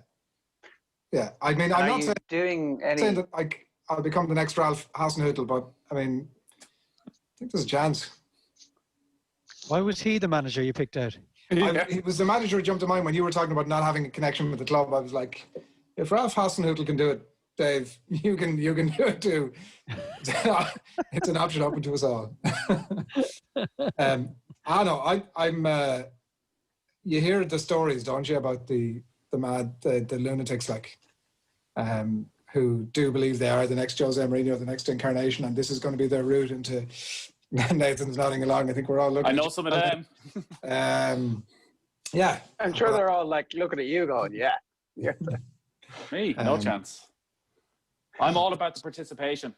Yeah. I mean, I'm not saying that I'll become the next Ralph Hasenhüttl, but I mean, I think there's a chance. Why was he the manager you picked out? He was the manager who jumped to mind when you were talking about not having a connection with the club. I was like, if Ralph Hasenhüttl can do it, Dave, you can do it too. It's an option open to us all. I know. I'm. You hear the stories, don't you, about the lunatics, like, who do believe they are the next Jose Mourinho, the next incarnation, and this is going to be their route into. Nathan's nodding along. I think we're all looking. I know some of them. Yeah, I'm sure they're all like looking at you, going, "Yeah." Me, no chance. I'm all about the participation.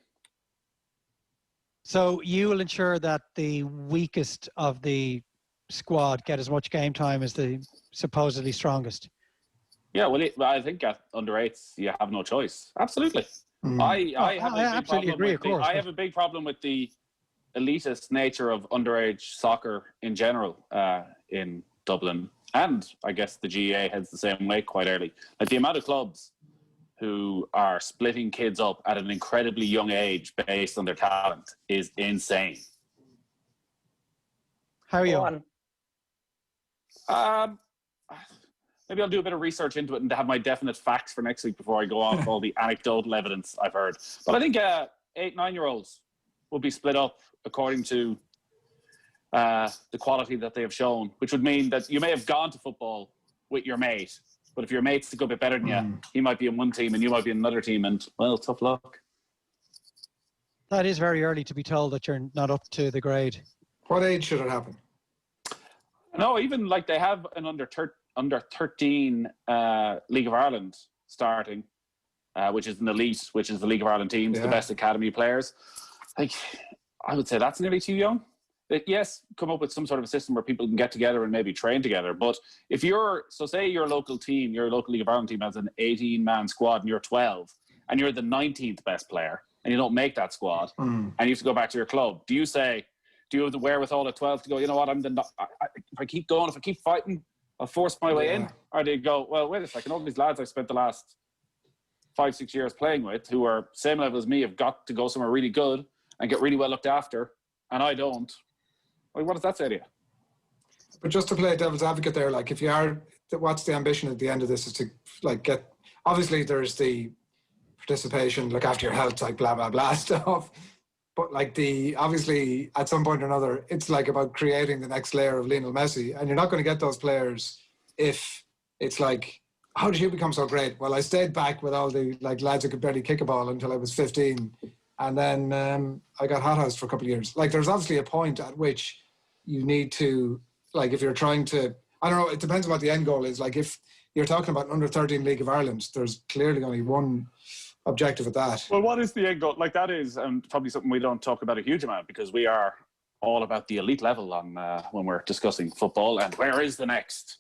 So you will ensure that the weakest of the squad get as much game time as the supposedly strongest. Yeah, well, I think at under 8s you have no choice. Absolutely. I absolutely agree. Of course, I have a big problem with the elitist nature of underage soccer in general in Dublin, and I guess the GAA heads the same way quite early. Like the amount of clubs who are splitting kids up at an incredibly young age based on their talent is insane. How young? Maybe I'll do a bit of research into it and have my definite facts for next week before I go on with all the anecdotal evidence I've heard. But I think 8, 9-year-olds will be split up according to the quality that they have shown, which would mean that you may have gone to football with your mate, but if your mate's a good bit better than you, he might be in one team and you might be in another team, and, well, tough luck. That is very early to be told that you're not up to the grade. What age should it happen? No, even like they have an under 13 League of Ireland starting, which is an elite, which is the League of Ireland teams, the best academy players. Like, I would say that's nearly too young. Yes, come up with some sort of a system where people can get together and maybe train together. But if say your local team, your local League of Ireland team has an 18-man squad and you're 12 and you're the 19th best player and you don't make that squad and you have to go back to your club, do you have the wherewithal at 12 to go, you know what, if I keep going, if I keep fighting, I'll force my way in? Or do you go, well, wait a second, all these lads I spent the last 5-6 years playing with who are same level as me have got to go somewhere really good and get really well looked after, and I don't. Like, what does that say to you? But just to play devil's advocate there, like, if you are, what's the ambition at the end of this is to, like, get, obviously there's the participation, look after your health, like, blah, blah, blah stuff. But, like, obviously, at some point or another, it's, like, about creating the next layer of Lionel Messi. And you're not going to get those players if it's like, how did you become so great? Well, I stayed back with all the, like, lads who could barely kick a ball until I was 15. And then I got hothoused for a couple of years. Like, there's obviously a point at which you need to, like, if you're trying to, I don't know, it depends on what the end goal is. Like, if you're talking about an under 13 League of Ireland, there's clearly only one objective at that. Well, what is the end goal? Like, that is probably something we don't talk about a huge amount because we are all about the elite level on when we're discussing football and where is the next,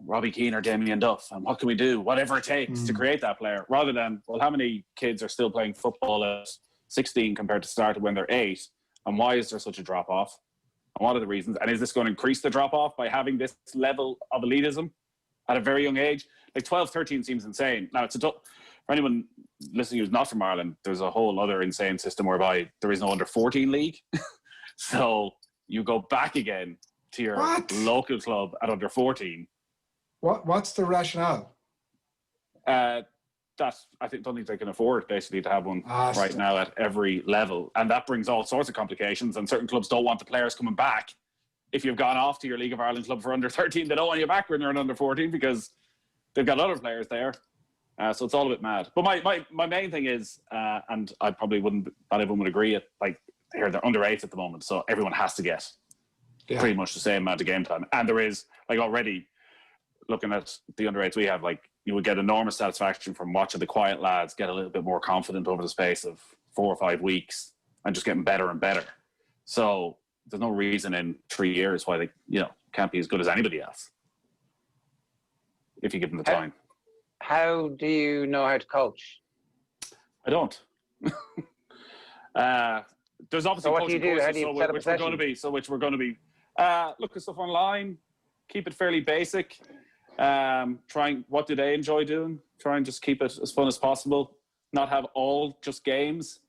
Robbie Keane or Damien Duff, and what can we do, whatever it takes to create that player, rather than, well, how many kids are still playing football at 16 compared to started when they're 8, and why is there such a drop-off, and what are the reasons, and is this going to increase the drop-off by having this level of elitism at a very young age? Like, 12, 13 seems insane. Now, for anyone listening who's not from Ireland, there's a whole other insane system whereby there is no under 14 league. So you go back again to your local club at under 14. What's the rationale? That I don't think they can afford basically to have one right now at every level, and that brings all sorts of complications. And certain clubs don't want the players coming back. If you've gone off to your League of Ireland club for under 13, they don't want you back when you're an under 14 because they've got other players there. So it's all a bit mad. But my main thing is, and I probably wouldn't, not everyone would agree, like, they're under 8 at the moment, so everyone has to get pretty much the same amount of game time. And there is, like, already looking at the under 8s we have, like, you would get enormous satisfaction from watching the quiet lads get a little bit more confident over the space of 4 or 5 weeks and just getting better and better. So there's no reason in 3 years why they, can't be as good as anybody else if you give them the time. How do you know how to coach? I don't. There's obviously So what do you coaching do? How courses, do you so set up a which we're going to session? be, look at stuff online, keep it fairly basic. What do they enjoy doing? Try and just keep it as fun as possible. Not have all just games.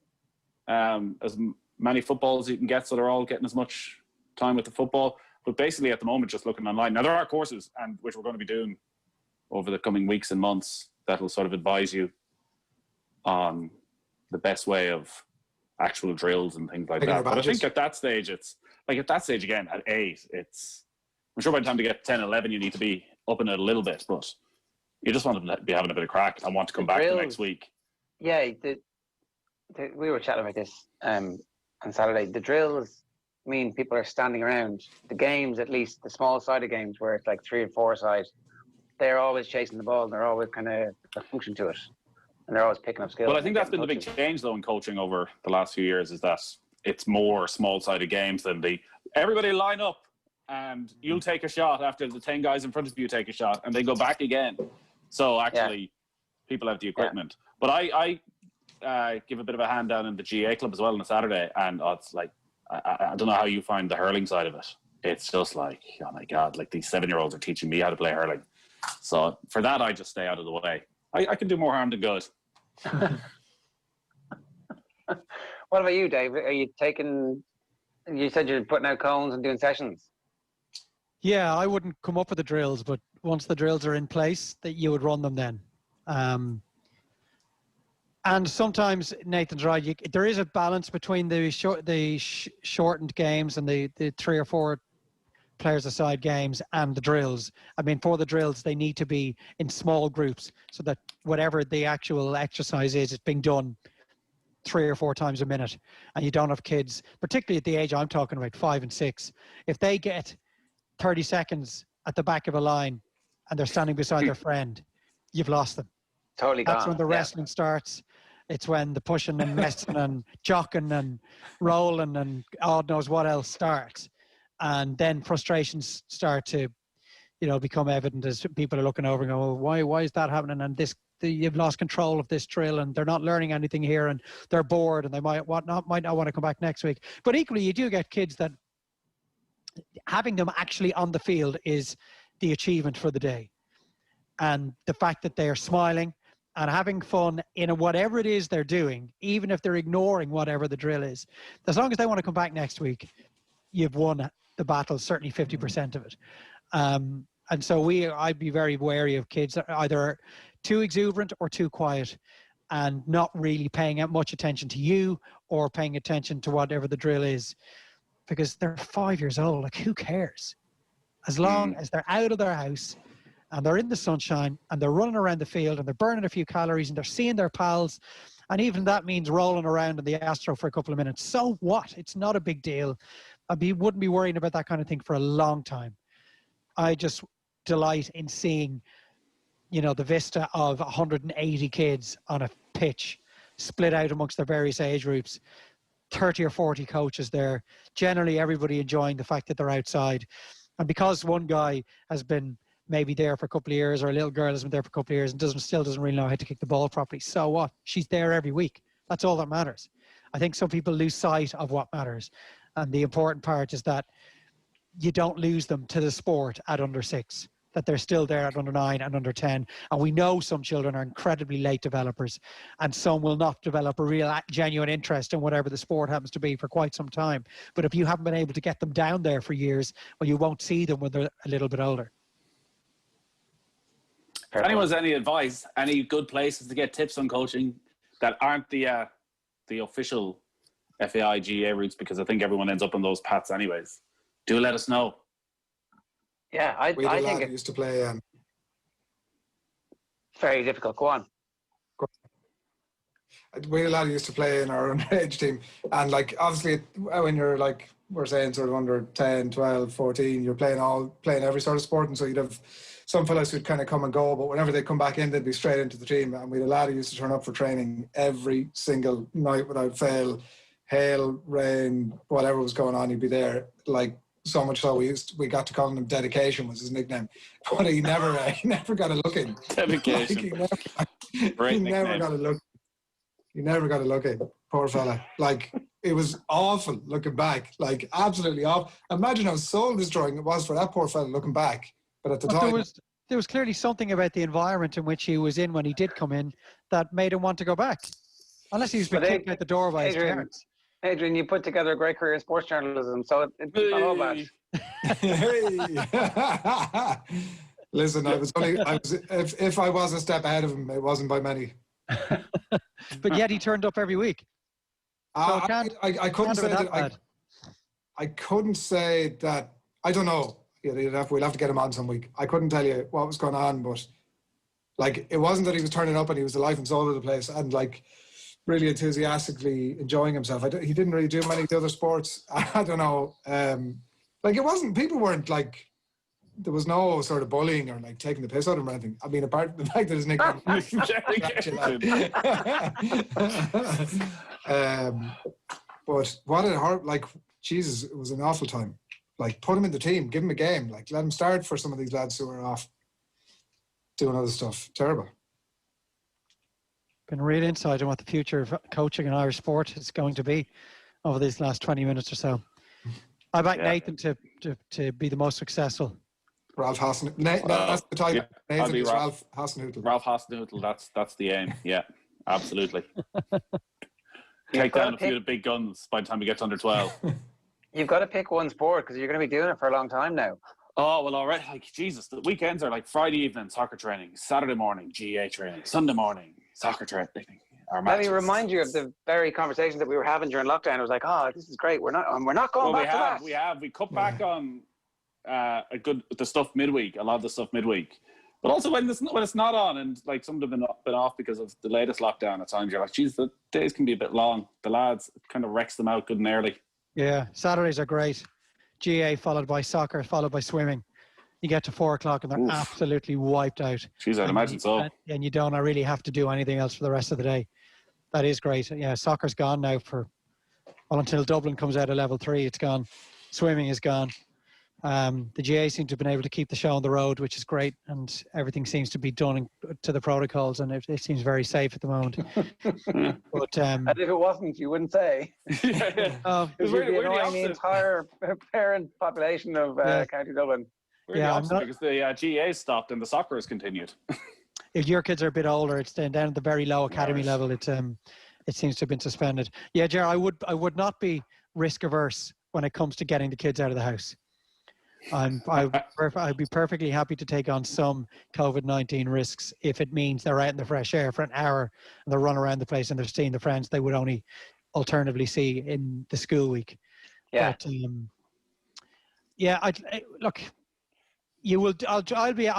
As many footballs you can get, so they're all getting as much time with the football. But basically, at the moment, just looking online. Now, there are courses, and which we're going to be doing over the coming weeks and months, that will sort of advise you on the best way of actual drills and things like that. But I think at that stage, again, at 8, I'm sure by the time to get 10, 11, you need to be up in it a little bit, but you just want to be having a bit of crack. I want to come back the next week. Yeah, we were chatting about this on Saturday. The drills mean people are standing around. The games, at least the small sided games where it's like 3 or 4 side, they're always chasing the ball and they're always kind of a function to it. And they're always picking up skills. Well, I think that's been the big change, though, in coaching over the last few years, is that it's more small-sided games than everybody line up and you'll take a shot after the 10 guys in front of you take a shot and they go back again. So actually, people have the equipment. But I give a bit of a hand down in the GA club as well on a Saturday, and it's like, I don't know how you find the hurling side of it. It's just like, oh my God, like these 7-year-olds are teaching me how to play hurling. So for that, I just stay out of the way. I can do more harm than good. What about you, Dave? Are you you said you're putting out cones and doing sessions? Yeah, I wouldn't come up with the drills, but once the drills are in place, that you would run them then. And sometimes Nathan's right. There is a balance between the shortened games and the 3 or 4 players aside games and the drills. I mean, for the drills, they need to be in small groups so that whatever the actual exercise is, it's being done 3 or 4 times a minute. And you don't have kids, particularly at the age I'm talking about, 5 and 6. If they get 30 seconds at the back of a line and they're standing beside their friend, you've lost them. Totally gone. That's when the wrestling starts. It's when the pushing and messing and jocking and rolling and God knows what else starts. And then frustrations start to, become evident as people are looking over and go, oh, why is that happening? And you've lost control of this drill and they're not learning anything here and they're bored and they might not want to come back next week. But equally, you do get kids that having them actually on the field is the achievement for the day. And the fact that they're smiling and having fun in whatever it is they're doing, even if they're ignoring whatever the drill is, as long as they want to come back next week, you've won the battle, certainly 50% of it. And so I'd be very wary of kids that are either too exuberant or too quiet and not really paying much attention to you or paying attention to whatever the drill is, because they're 5 years old. Like, who cares? As long as they're out of their house and they're in the sunshine and they're running around the field and they're burning a few calories and they're seeing their pals, and even that means rolling around in the Astro for a couple of minutes. So what? It's not a big deal. I wouldn't be worrying about that kind of thing for a long time. I just delight in seeing, the vista of 180 kids on a pitch split out amongst their various age groups, 30 or 40 coaches there, generally everybody enjoying the fact that they're outside. And because one guy has been maybe there for a couple of years, or a little girl has been there for a couple of years and still doesn't really know how to kick the ball properly, so what? She's there every week. That's all that matters. I think some people lose sight of what matters. And the important part is that you don't lose them to the sport at under 6, that they're still there at under 9 and under 10. And we know some children are incredibly late developers, and some will not develop a real genuine interest in whatever the sport happens to be for quite some time. But if you haven't been able to get them down there for years, well, you won't see them when they're a little bit older. If anyone has any advice, any good places to get tips on coaching that aren't the official FAI GA routes, because I think everyone ends up on those paths anyways, do let us know. Yeah, I think it used to play. Very difficult. Go on. We had a lad who used to play in our underage team, and obviously when you're we're saying sort of under 10, 12, 14, you're playing every sort of sport, and so you'd have some fellas who'd kind of come and go, but whenever they come back in, they'd be straight into the team. And we had a lad who used to turn up for training every single night without fail, hail, rain, whatever was going on, he'd be there. So much so we got to call him Dedication was his nickname, but he never got a look in. Dedication. He never got a look. He never got a look at. Poor fella. Like, it was awful looking back. Like, absolutely awful. Imagine how soul-destroying it was for that poor fella looking back. But at the time... There was clearly something about the environment in which he was in when he did come in that made him want to go back. Unless he's been kicked out the door by his parents. Adrian, you put together a great career in sports journalism, so it's not all bad. Hey. Listen, if I was a step ahead of him, it wasn't by many. But yet he turned up every week. So I couldn't say that. I couldn't say that. I don't know. We'll have to get him on some week. I couldn't tell you what was going on, but like, it wasn't that he was turning up and he was the life and soul of the place and like really enthusiastically enjoying himself. He didn't really do many of the other sports. I don't know. Like, it wasn't. People weren't like. There was no sort of bullying or like taking the piss out of him or anything. I mean, apart from the fact that his nickname. But what it hurt, like, Jesus, it was an awful time. Like, put him in the team, give him a game, like, let him start for some of these lads who are off doing other stuff. Terrible. Been real insight on what the future of coaching in Irish sport is going to be over these last 20 minutes or so. I back Nathan to be the most successful. Ralph Hasen. That's the title. Nathan is Ralph Hasenhüttl. Ralph Hasenhüttl. That's the aim. Yeah, absolutely. Take down a few of the big guns by the time we get to under 12. You've got to pick one sport because you're going to be doing it for a long time now. Oh, well, all right. Like, Jesus, the weekends are like Friday evening, soccer training, Saturday morning, GA training, Sunday morning, soccer training. Let me remind you of the very conversations that we were having during lockdown. It was like, oh, this is great. We're not going back to that. We cut back on the stuff midweek, a lot of the stuff midweek. But also when it's not on, and like some of them have been off because of the latest lockdown at times, you're like, geez, the days can be a bit long. The lads, it kind of wrecks them out good and early. Yeah, Saturdays are great. GA followed by soccer, followed by swimming. You get to 4 o'clock and they're absolutely wiped out. Jeez, I'd imagine so. And you don't really have to do anything else for the rest of the day. That is great. Yeah, soccer's gone now until Dublin comes out of level 3, it's gone. Swimming is gone. The GA seem to have been able to keep the show on the road, which is great, and everything seems to be done to the protocols, and it seems very safe at the moment. But and if it wasn't, you wouldn't say. It was really annoying the entire parent population of County Dublin. Because the GA stopped and the soccer has continued. If your kids are a bit older, it's down at the very low academy level. It seems to have been suspended. Yeah, Ger, I would not be risk averse when it comes to getting the kids out of the house. I'd be perfectly happy to take on some COVID-19 risks if it means they're out in the fresh air for an hour and they're running around the place and they're seeing the friends they would only alternatively see in the school week. Yeah. But, look, I'll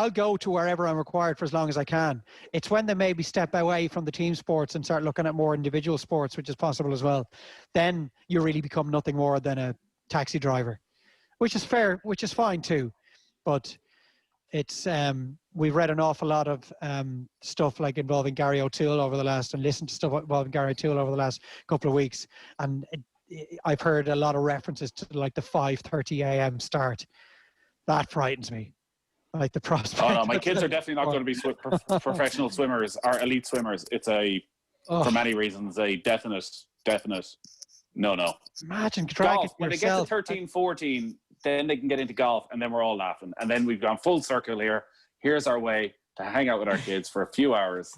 go to wherever I'm required for as long as I can. It's when they maybe step away from the team sports and start looking at more individual sports, which is possible as well. Then you really become nothing more than a taxi driver. Which is fair, which is fine too, but it's we've read an awful lot of stuff like involving Gary O'Toole and listened to stuff involving Gary O'Toole over the last couple of weeks, and I've heard a lot of references to like the 5:30 a.m. start. That frightens me, like the prospect. Oh no, my kids are definitely not going to be professional swimmers or elite swimmers. It's for many reasons a definite. No. Imagine trying golf. When they get to 13, 14. Then they can get into golf, and then we're all laughing. And then we've gone full circle here. Here's our way to hang out with our kids for a few hours.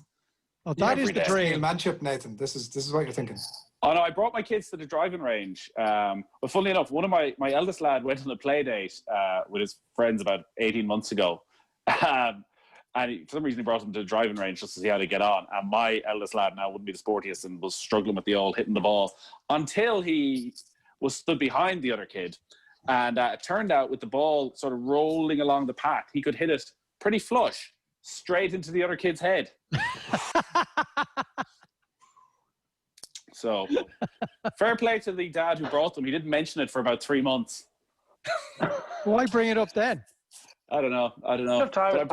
Oh, that is the dream. Manship, Nathan. This is what you're thinking. Oh no, I brought my kids to the driving range. But funnily enough, one of my eldest lad went on a play date with his friends about 18 months ago. And for some reason he brought him to the driving range just to see how they get on. And my eldest lad now wouldn't be the sportiest and was struggling with the old hitting the ball until he was stood behind the other kid. And it turned out with the ball sort of rolling along the path, he could hit it pretty flush straight into the other kid's head. So fair play to the dad who brought them. He didn't mention it for about 3 months. Why bring it up then? I don't know. But I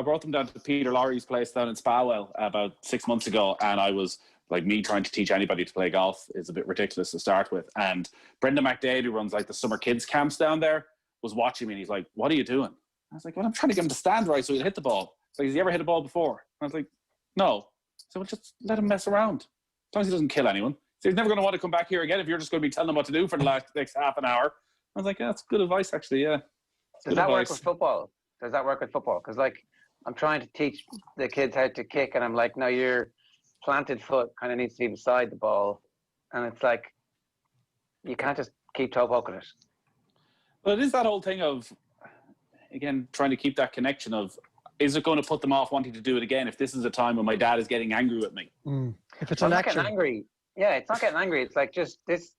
brought them down to Peter Laurie's place down in Spalwell about 6 months ago, and I was like, me trying to teach anybody to play golf is a bit ridiculous to start with. And Brendan McDade, who runs like the summer kids camps down there, was watching me and he's like, "What are you doing?" I was like, "Well, I'm trying to get him to stand right so he'll hit the ball." He's like, "Has he ever hit a ball before?" I was like, No. So we'll just let him mess around. As long as he doesn't kill anyone. So he's never going to want to come back here again if you're just going to be telling him what to do for the next half an hour. I was like, yeah, that's good advice, actually, yeah. Does that work with football? Does that work with football? Because, like, I'm trying to teach the kids how to kick, and I'm like, no, your planted foot kind of needs to be beside the ball. And it's like, you can't just keep toe poking it. But it is that whole thing of, again, trying to keep that connection of, is it going to put them off wanting to do it again if this is a time when my dad is getting angry with me? If it's a lecture. Not getting angry. Yeah, it's not getting angry. It's like just this.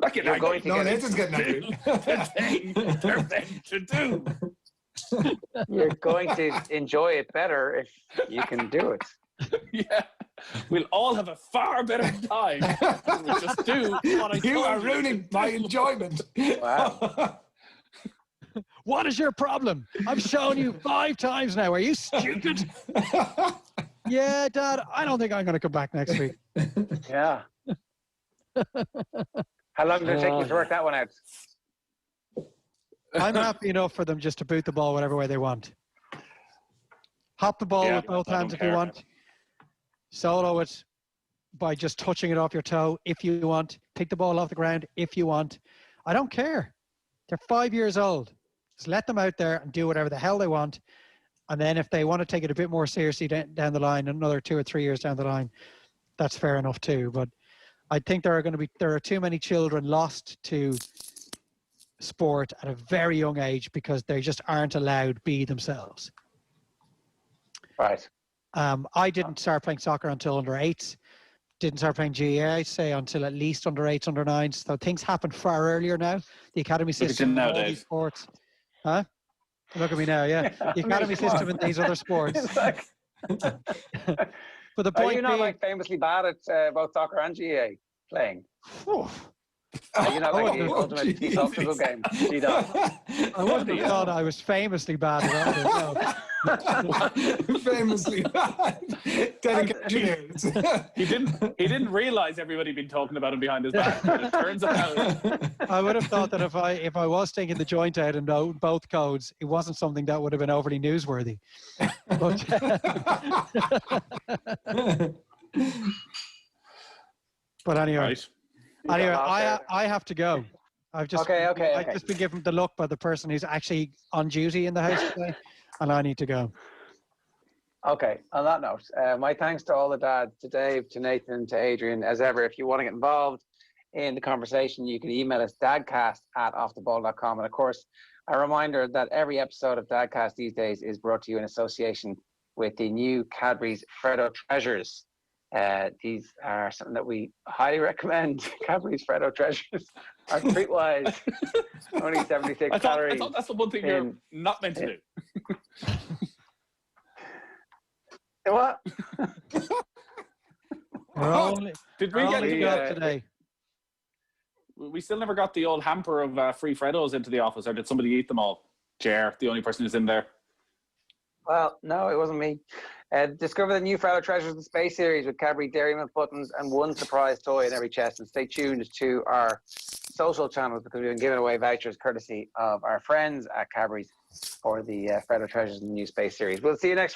Not getting You're angry. going to No, get Nathan's getting angry. the thing to do. You're going to enjoy it better if you can do it. Yeah. We'll all have a far better time if we just do what I You told are ruining my enjoyment. Wow. What is your problem? I've shown you 5 times now. Are you stupid? Yeah, Dad, I don't think I'm going to come back next week. Yeah. How long did it take you to work that one out? I'm happy enough for them just to boot the ball whatever way they want. Hop the ball with both hands if you want. Solo it by just touching it off your toe if you want. Pick the ball off the ground if you want. I don't care. They're 5 years old. Just let them out there and do whatever the hell they want. And then if they want to take it a bit more seriously down the line, another 2 or 3 years down the line, that's fair enough too. But I think there are too many children lost to sport at a very young age because they just aren't allowed to be themselves. Right. I didn't start playing soccer until under 8s. Didn't start playing GAA, say, until at least under 8s, under 9s. So things happen far earlier now. The academy system, now, all Dave. these sports. Huh? Look at me now, yeah. The academy system in these other sports. It's like, But the are point you not being, like famously bad at both soccer and GA playing? Are you not like the ultimate obstacle game? I wouldn't have thought I was famously bad at it. No. Famously bad. Dedication is. He didn't realize everybody had been talking about him behind his back. But it turns out I would have thought that if I was taking the joint out and know both codes, it wasn't something that would have been overly newsworthy. But, but anyway, right. anyway, I have to go. I've just Okay. just been given the look by the person who's actually on duty in the house today, and I need to go. Okay, on that note, my thanks to all the dads, to Dave, to Nathan, to Adrian. As ever, if you want to get involved in the conversation, you can email us dadcast@offtheball.com. And of course, a reminder that every episode of Dadcast these days is brought to you in association with the new Cadbury's Freddo Treasures. These are something that we highly recommend. Cadbury's Freddo Treasures are treat-wise, only 76 calories. I thought that's the one thing you're not meant to do. What? Did we get today? We still never got the old hamper of free Freddos into the office, or did somebody eat them all? Jer, the only person who's in there. Well, no, it wasn't me. Discover the new Freddo Treasures of the Space series with Cadbury Dairy Milk buttons and one surprise toy in every chest. And stay tuned to our social channels because we've been giving away vouchers courtesy of our friends at Cadbury's for the Freddo Treasures in the new Space series. We'll see you next